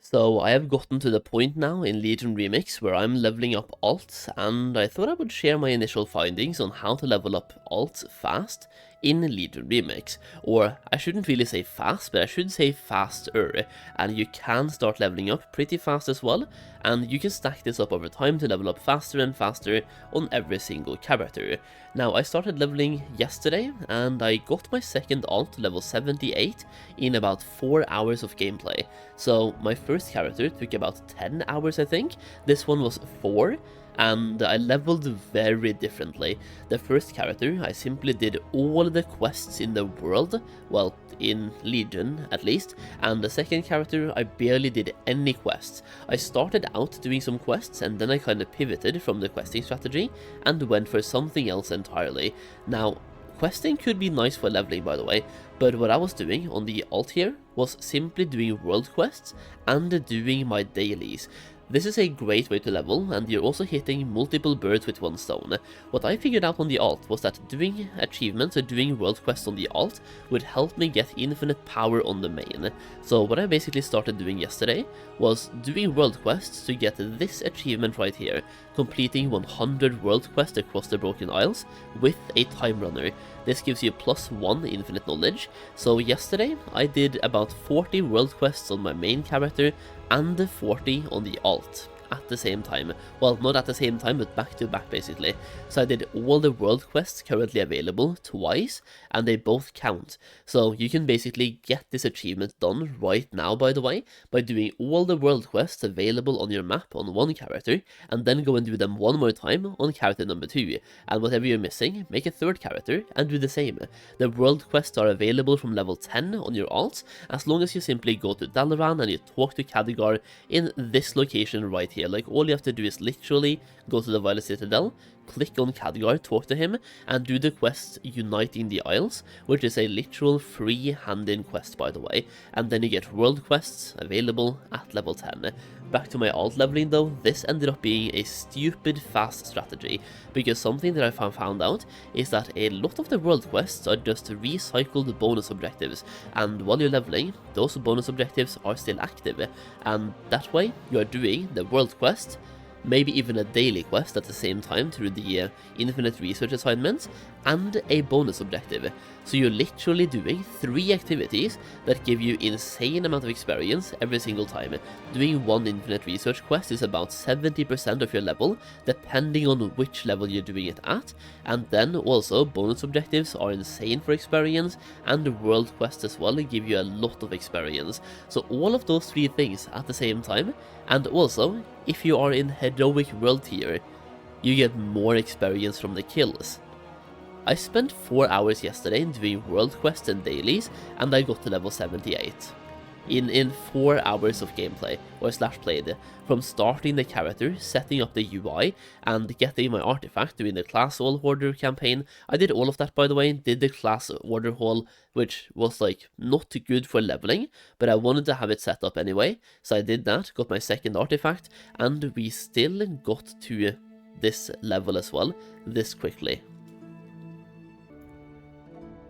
So I have gotten to the point now in Legion Remix where I'm leveling up alt, and I thought I would share my initial findings on how to level up alt fast in Legion Remix. Or I shouldn't really say fast, but I should say faster, and you can start leveling up pretty fast as well, and you can stack this up over time to level up faster and faster on every single character. Now I started leveling yesterday, and I got my second alt to level 78 in about 4 hours of gameplay. So my first character took about 10 hours, I think. This one was 4, and I leveled very differently. The first character, I simply did all the quests in the world, well, in Legion at least, and the second character, I barely did any quests. I started out doing some quests, and then I kind of pivoted from the questing strategy and went for something else entirely. Now, questing could be nice for leveling, by the way, but what I was doing on the alt here was simply doing world quests and doing my dailies. This is a great way to level, and you're also hitting multiple birds with one stone. What I figured out on the alt was that doing achievements or doing world quests on the alt would help me get infinite power on the main. So what I basically started doing yesterday was doing world quests to get this achievement right here, completing 100 world quests across the Broken Isles with a time runner. This gives you +1 infinite knowledge, so yesterday I did about 40 world quests on my main character and 40 on the alt at the same time. Well, not at the same time, but back to back basically. So I did all the world quests currently available twice, and they both count. So you can basically get this achievement done right now, by the way, by doing all the world quests available on your map on one character, and then go and do them one more time on character number 2. And whatever you're missing, make a third character and do the same. The world quests are available from level 10 on your alt, as long as you simply go to Dalaran and you talk to Khadgar in this location right here. Like, all you have to do is literally go to the Violet Citadel, click on Khadgar, talk to him, and do the quest Uniting the Isles, which is a literal free hand-in quest, by the way, and then you get world quests available at level 10. Back to my alt leveling though, this ended up being a stupid fast strategy, because something that I found out is that a lot of the world quests are just recycled bonus objectives, and while you're leveling, those bonus objectives are still active, and that way you are doing the world quest, maybe even a daily quest at the same time through the infinite research assignments, and a bonus objective. So you're literally doing 3 activities that give you insane amount of experience every single time. Doing one infinite research quest is about 70% of your level, depending on which level you're doing it at, and then also bonus objectives are insane for experience, and the world quests as well give you a lot of experience. So all of those 3 things at the same time, and also, if you are in heroic world tier, you get more experience from the kills. I spent 4 hours yesterday doing world quests and dailies, and I got to level 78. In 4 hours of gameplay, or slash played, from starting the character, setting up the UI, and getting my artifact, doing the class all hoarder campaign. I did all of that, by the way, did the class order haul, which was like not good for leveling, but I wanted to have it set up anyway, so I did that, got my second artifact, and we still got to this level as well, this quickly.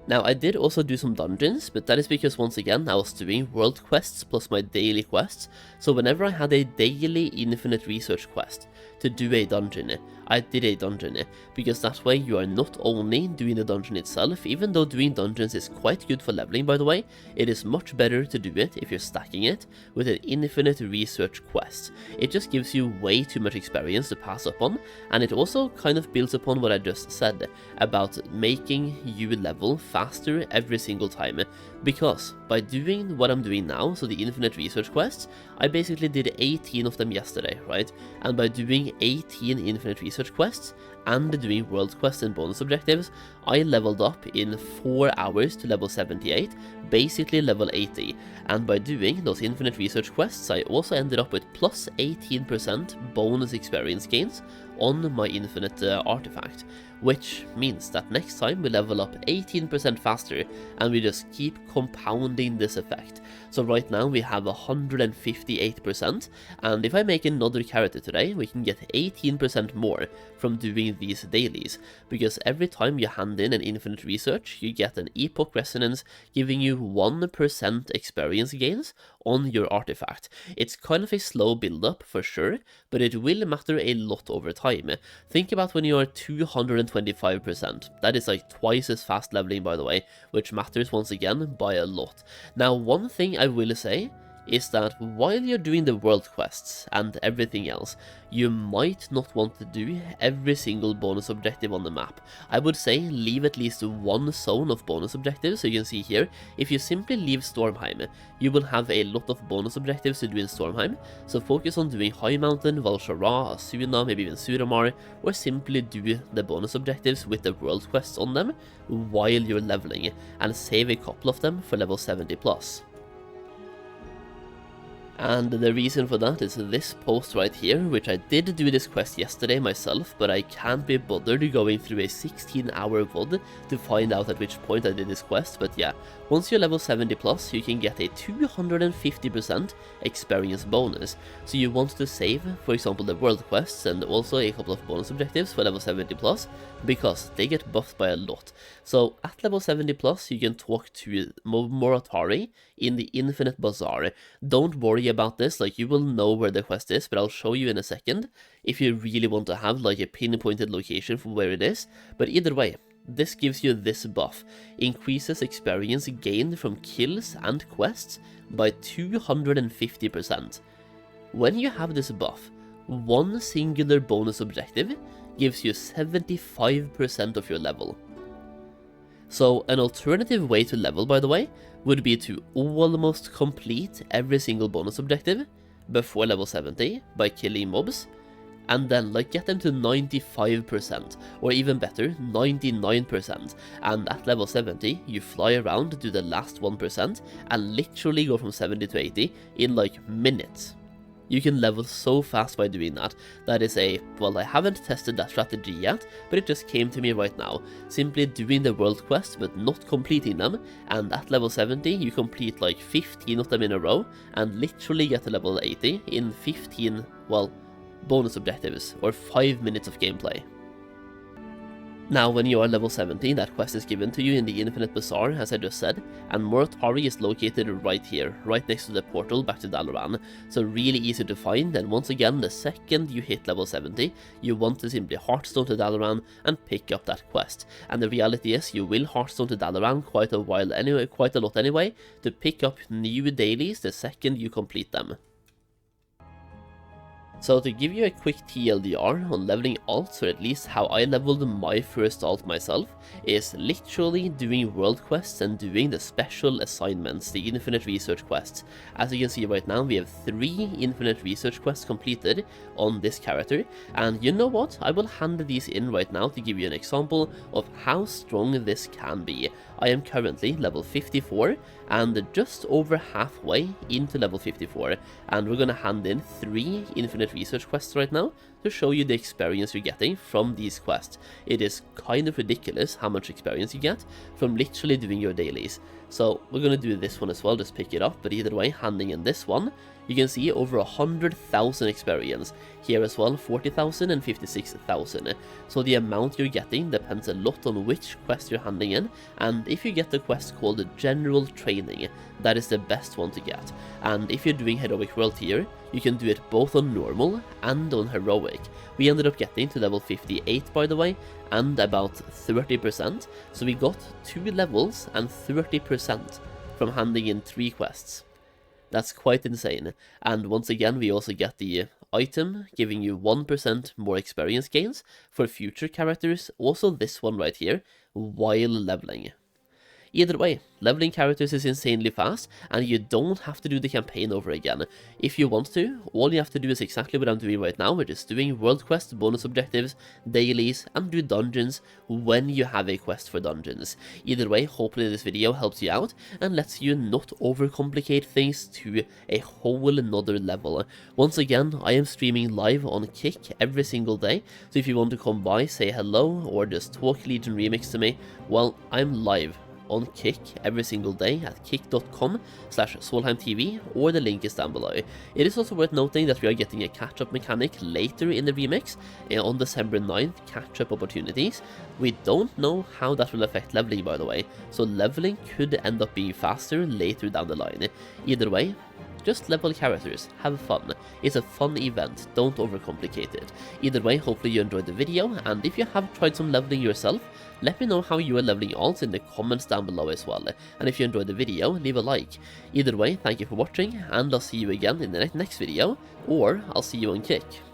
Now, I did also do some dungeons, but that is because, once again, I was doing world quests plus my daily quests, so whenever I had a daily infinite research quest to do a dungeon, I did a dungeon, because that way you are not only doing the dungeon itself, even though doing dungeons is quite good for leveling, by the way, it is much better to do it if you're stacking it with an infinite research quest. It just gives you way too much experience to pass up on, and it also kind of builds upon what I just said about making you level faster every single time, because by doing what I'm doing now, so the infinite research quests, I basically did 18 of them yesterday, right? And by doing 18 infinite research quests and doing world quests and bonus objectives, I leveled up in 4 hours to level 78, basically level 80, and by doing those infinite research quests, I also ended up with plus 18% bonus experience gains on my infinite artifact, which means that next time we level up 18% faster, and we just keep compounding this effect. So right now we have 158%, and if I make another character today, we can get 18% more from doing these dailies, because every time you hand in an infinite research, you get an epoch resonance giving you 1% experience gains on your artifact. It's kind of a slow build-up for sure, but it will matter a lot over time. Think about when you are 225%. That is like twice as fast leveling, by the way, which matters once again by a lot. Now, one thing I will say is that while you're doing the world quests and everything else, you might not want to do every single bonus objective on the map. I would say leave at least one zone of bonus objectives. So you can see here, if you simply leave Solheim, you will have a lot of bonus objectives to do in Solheim, so focus on doing High Mountain, Valshara, Asuna, maybe even Suramar, or simply do the bonus objectives with the world quests on them while you're leveling, and save a couple of them for level 70+. And the reason for that is this post right here, which I did do this quest yesterday myself, but I can't be bothered going through a 16-hour VOD to find out at which point I did this quest. But yeah, once you're level 70+, you can get a 250% experience bonus. So you want to save, for example, the world quests and also a couple of bonus objectives for level 70+, because they get buffed by a lot. So at level 70+, you can talk to Moratari in the Infinite Bazaar. Don't worry about this, like you will know where the quest is, but I'll show you in a second if you really want to have like a pinpointed location for where it is. But either way, this gives you this buff, increases experience gained from kills and quests by 250%. When you have this buff, one singular bonus objective gives you 75% of your level. So an alternative way to level, by the way, would be to almost complete every single bonus objective before level 70 by killing mobs, and then like get them to 95%, or even better, 99%, and at level 70 you fly around, do the last 1%, and literally go from 70 to 80 in like minutes. You can level so fast by doing that. That is well, I haven't tested that strategy yet, but it just came to me right now. Simply doing the world quests but not completing them, and at level 70 you complete like 15 of them in a row, and literally get to level 80 in 15, well, bonus objectives, or 5 minutes of gameplay. Now, when you are level 70, that quest is given to you in the Infinite Bazaar, as I just said, and Moratari is located right here, right next to the portal back to Dalaran, so really easy to find. And once again, the second you hit level 70, you want to simply Hearthstone to Dalaran and pick up that quest. And the reality is, you will Hearthstone to Dalaran quite a lot anyway, to pick up new dailies the second you complete them. So to give you a quick TLDR on leveling alts, or at least how I leveled my first alt myself, is literally doing world quests and doing the special assignments, the infinite research quests. As you can see right now, we have 3 infinite research quests completed on this character, and you know what, I will hand these in right now to give you an example of how strong this can be. I am currently level 54, and just over halfway into level 54, and we're gonna hand in 3 infinite research quests right now to show you the experience you're getting from these quests. It is kind of ridiculous how much experience you get from literally doing your dailies. So we're gonna do this one as well, just pick it up, but either way, handing in this one, you can see over 100,000 experience. Here as well, 40,000 and 56,000. So the amount you're getting depends a lot on which quest you're handing in, and if you get the quest called General Training, that is the best one to get. And if you're doing Heroic World Tier, you can do it both on normal and on heroic. We ended up getting to level 58, by the way, and about 30%, so we got 2 levels and 30% from handing in 3 quests. That's quite insane. And once again, we also get the item giving you 1% more experience gains for future characters, also this one right here, while leveling. Either way, leveling characters is insanely fast, and you don't have to do the campaign over again. If you want to, all you have to do is exactly what I'm doing right now, which is doing world quests, bonus objectives, dailies, and do dungeons when you have a quest for dungeons. Either way, hopefully this video helps you out and lets you not overcomplicate things to a whole another level. Once again, I am streaming live on Kick every single day, so if you want to come by, say hello, or just talk Legion Remix to me, well, I'm live on Kick every single day at kick.com/SolheimTV, or the link is down below. It is also worth noting that we are getting a catch-up mechanic later in the remix, on December 9th, catch-up opportunities. We don't know how that will affect leveling, by the way, so leveling could end up being faster later down the line. Either way, just level characters, have fun. It's a fun event, don't overcomplicate it. Either way, hopefully you enjoyed the video, and if you have tried some leveling yourself, let me know how you are leveling alts in the comments down below as well. And if you enjoyed the video, leave a like. Either way, thank you for watching, and I'll see you again in the next video, or I'll see you on Kick.